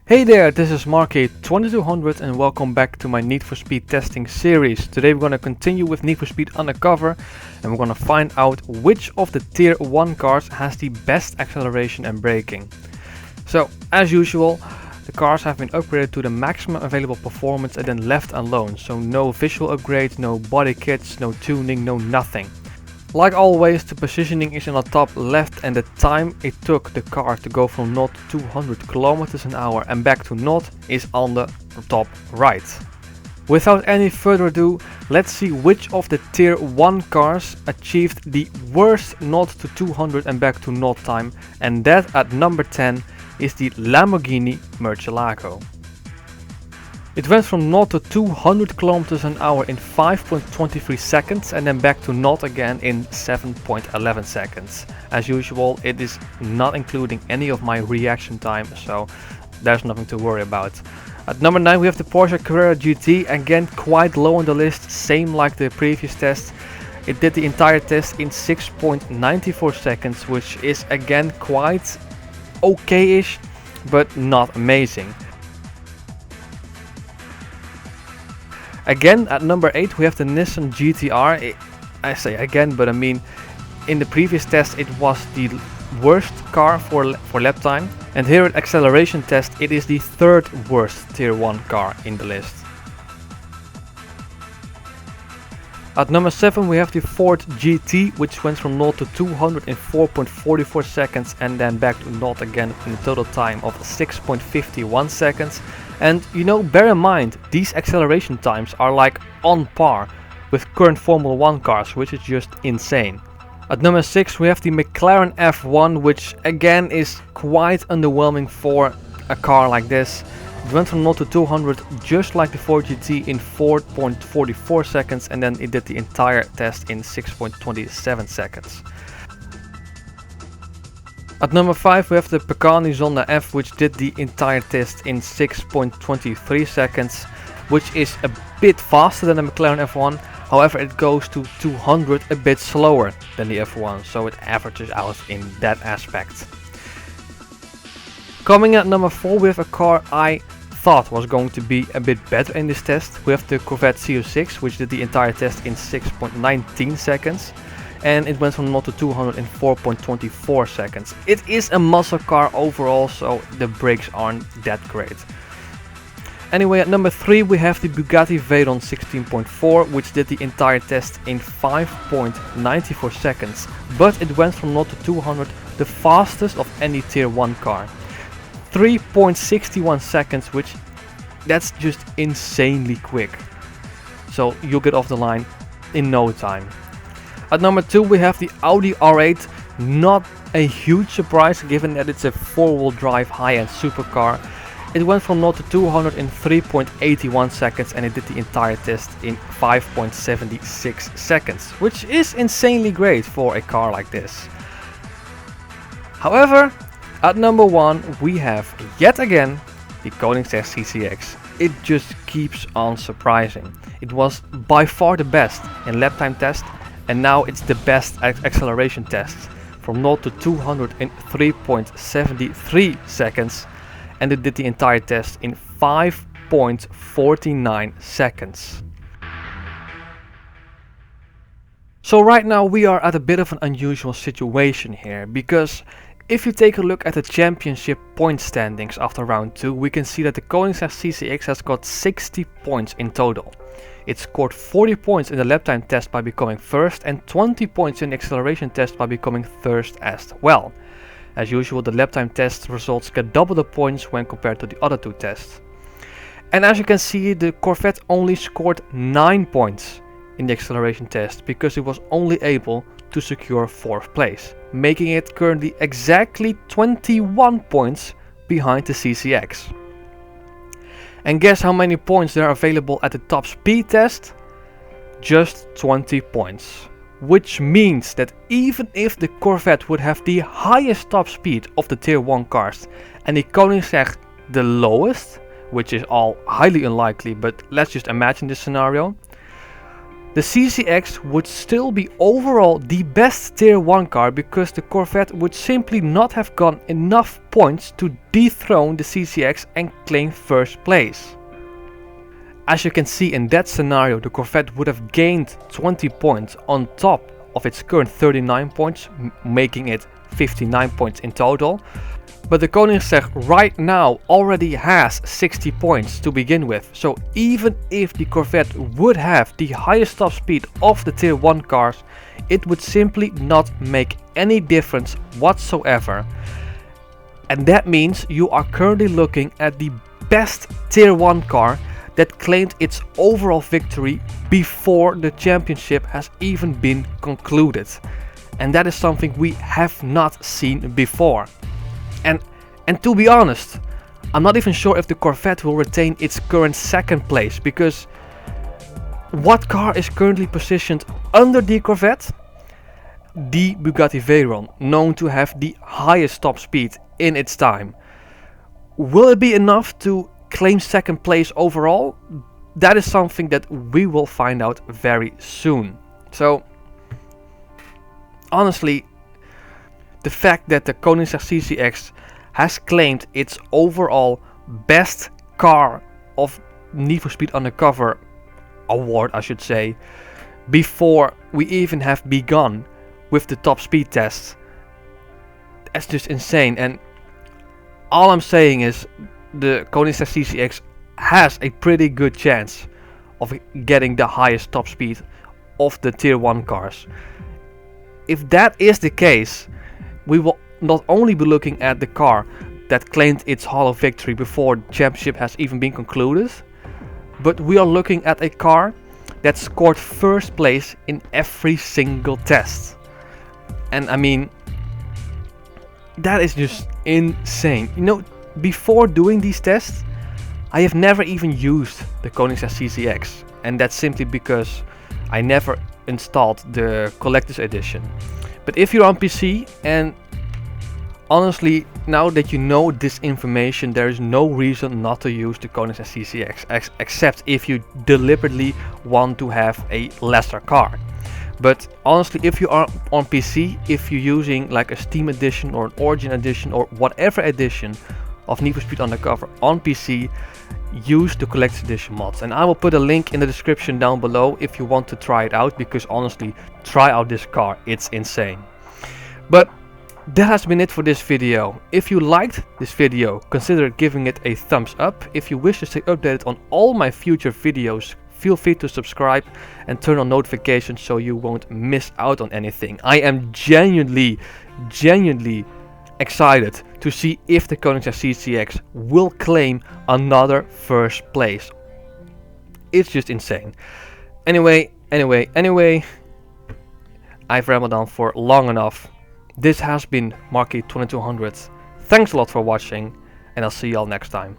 Hey there, this is Marky2200 and welcome back to my Need for Speed testing series. Today we're going to continue with Need for Speed Undercover and we're going to find out which of the tier 1 cars has the best acceleration and braking. So, as usual, the cars have been upgraded to the maximum available performance and then left alone. So no visual upgrades, no body kits, no tuning, no nothing. Like always, the positioning is in the top left and the time it took the car to go from 0 to 200 km an hour and back to 0 is on the top right. Without any further ado, let's see which of the tier 1 cars achieved the worst 0 to 200 and back to 0 time, and that at number 10 is the Lamborghini Murcielago. It went from 0 to 200 km an hour in 5.23 seconds and then back to 0 again in 7.11 seconds. As usual, it is not including any of my reaction time, so there's nothing to worry about. At number 9 we have the Porsche Carrera GT, again quite low on the list, same like the previous test. It did the entire test in 6.94 seconds, which is again quite okay-ish, but not amazing. Again, at number 8 we have the Nissan GT-R. I say again, but I mean, in the previous test it was the worst car for lap time. And here at acceleration test it is the third worst tier 1 car in the list. At number 7 we have the Ford GT, which went from 0 to 200 in 4.44 seconds and then back to 0 again in a total time of 6.51 seconds. And bear in mind, these acceleration times are like on par with current Formula 1 cars, which is just insane. At number 6 we have the McLaren F1, which again is quite underwhelming for a car like this. It went from 0 to 200 just like the Ford GT in 4.44 seconds and then it did the entire test in 6.27 seconds. At number 5 we have the Pagani Zonda F, which did the entire test in 6.23 seconds, which is a bit faster than the McLaren F1. However, it goes to 200 a bit slower than the F1, so it averages out in that aspect. Coming at number 4 we have a car I thought was going to be a bit better in this test. We have the Corvette CCX, which did the entire test in 6.19 seconds. And it went from 0 to 200 in 4.24 seconds. It is a muscle car overall, so the brakes aren't that great. Anyway, at number 3 we have the Bugatti Veyron 16.4, which did the entire test in 5.94 seconds. But it went from 0 to 200 the fastest of any tier 1 car. 3.61 seconds, which that's just insanely quick. So you'll get off the line in no time. At number 2 we have the Audi R8, not a huge surprise given that it's a 4-wheel drive high-end supercar. It went from 0 to 200 in 3.81 seconds and it did the entire test in 5.76 seconds, which is insanely great for a car like this. However, at number 1 we have yet again the Koenigsegg CCX. It just keeps on surprising. It was by far the best in lap time test. And now it's the best acceleration test, from 0 to 200 in 3.73 seconds, and it did the entire test in 5.49 seconds. So right now we are at a bit of an unusual situation here, because if you take a look at the championship point standings after round 2, we can see that the Koenigsegg CCX has got 60 points in total. It scored 40 points in the lap time test by becoming first and 20 points in the acceleration test by becoming third as well. As usual, the lap time test results get double the points when compared to the other two tests. And as you can see, the Corvette only scored 9 points in the acceleration test because it was only able to secure 4th place, making it currently exactly 21 points behind the CCX. And guess how many points there are available at the top speed test? Just 20 points. Which means that even if the Corvette would have the highest top speed of the tier 1 cars and the Koenigsegg the lowest, which is all highly unlikely, but let's just imagine this scenario, the CCX would still be overall the best tier 1 car because the Corvette would simply not have gotten enough points to dethrone the CCX and claim first place. As you can see in that scenario, the Corvette would have gained 20 points on top of its current 39 points, making it 59 points in total. But the Koenigsegg right now already has 60 points to begin with, so even if the Corvette would have the highest top speed of the tier 1 cars, it would simply not make any difference whatsoever. And that means you are currently looking at the best tier 1 car that claimed its overall victory before the championship has even been concluded. And that is something we have not seen before. And to be honest, I'm not even sure if the Corvette will retain its current second place, because what car is currently positioned under the Corvette? The Bugatti Veyron, known to have the highest top speed in its time. Will it be enough to claim second place overall? That is something that we will find out very soon. So honestly, the fact that the Koenigsegg CCX has claimed its overall best car of Need for Speed Undercover award, I should say, before we even have begun with the top speed tests, that's just insane. And all I'm saying is the Koenigsegg CCX has a pretty good chance of getting the highest top speed of the tier 1 cars. If that is the case, we will not only be looking at the car that claimed its hollow victory before the championship has even been concluded, but we are looking at a car that scored first place in every single test. And I mean, that is just insane. You know, before doing these tests, I have never even used the Koenigsegg CCX, and that's simply because I never installed the collector's edition. But if you're on PC, and honestly, now that you know this information, there is no reason not to use the Koenigsegg CCX, except if you deliberately want to have a lesser car. But honestly, if you are on PC, if you're using like a Steam edition or an Origin edition or whatever edition of Need for Speed Undercover on PC, use the collector's edition mods. And I will put a link in the description down below if you want to try it out, because honestly, try out this car, it's insane. But that has been it for this video. If you liked this video, consider giving it a thumbs up. If you wish to stay updated on all my future videos, feel free to subscribe and turn on notifications so you won't miss out on anything. I am genuinely excited to see if the Koenigsegg CCX will claim another first place. It's just insane. Anyway, I've rambled on for long enough. This has been Marky 2200. Thanks a lot for watching, and I'll see y'all next time.